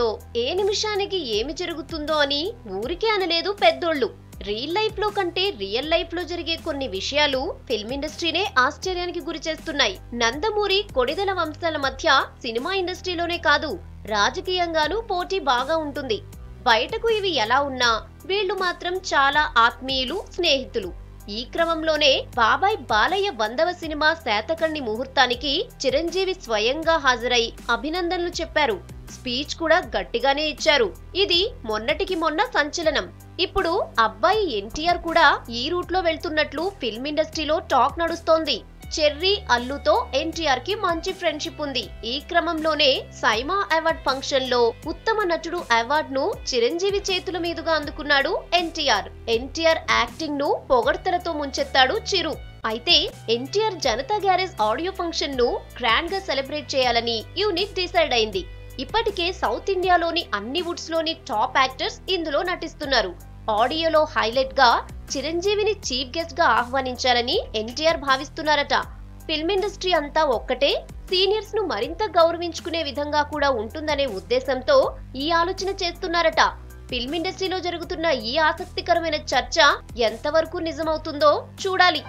జరుగుతుందో, ఏ నిమిషానికి ఏమి జరుగుతుందో అని ఊరికే అనలేదు పెద్దోళ్ళు. రియల్ లైఫ్ లో కంటే రియల్ లైఫ్ లో జరిగే కొన్ని విషయాలు ఫిల్మ్ ఇండస్ట్రీనే ఆశ్చర్యానికి గురి చేస్తున్నాయి. నందమూరి కొడిదల వంశాల మధ్య సినిమా ఇండస్ట్రీలోనే కాదు, రాజకీయంగానూ పోటీ బాగా ఉంటుంది. బయటకు ఇవి ఎలా ఉన్నా వీళ్లు మాత్రం చాలా ఆత్మీయులు, స్నేహితులు. ఈ క్రమంలోనే బాబాయ్ బాలయ్య 100వ సినిమా శాతకర్ణి ముహూర్తానికి చిరంజీవి స్వయంగా హాజరై అభినందనలు చెప్పారు. స్పీచ్ కూడా గట్టిగానే ఇచ్చారు. ఇది మొన్నటికి మొన్న సంచలనం. ఇప్పుడు అబ్బాయి ఎన్టీఆర్ కూడా ఈ రూట్ లో వెళ్తున్నట్లు ఫిల్మ్ ఇండస్ట్రీలో టాక్ నడుస్తోంది. చెర్రీ అల్లుతో ఎన్టీఆర్ కి మంచి ఫ్రెండ్షిప్ ఉంది. ఈ క్రమంలోనే సైమా అవార్డ్ ఫంక్షన్ లో ఉత్తమ నటుడు అవార్డ్ ను చిరంజీవి చేతుల మీదుగా అందుకున్నాడు ఎన్టీఆర్. ఎన్టీఆర్ యాక్టింగ్ ను పొగడ్తలతో ముంచెత్తాడు చిరు. అయితే NTR Janata garage audio function ను గ్రాండ్ గా సెలబ్రేట్ చేయాలని యూనిట్ డిసైడ్ అయింది. ఇప్పటికే సౌత్ ఇండియాలోని అన్ని వుడ్స్ లోని టాప్ యాక్టర్స్ ఇందులో నటిస్తున్నారు. ఆడియోలో హైలైట్ గా చిరంజీవిని చీఫ్ గెస్ట్ గా ఆహ్వానించాలని ఎన్టీఆర్ భావిస్తున్నారట. ఫిల్మ్ ఇండస్ట్రీ అంతా ఒక్కటే, సీనియర్స్ ను మరింత గౌరవించుకునే విధంగా కూడా ఉంటుందనే ఉద్దేశంతో ఈ ఆలోచన చేస్తున్నారట. ఫిల్మ్ ఇండస్ట్రీలో జరుగుతున్న ఈ ఆసక్తికరమైన చర్చ ఎంతవరకు నిజమవుతుందో చూడాలి.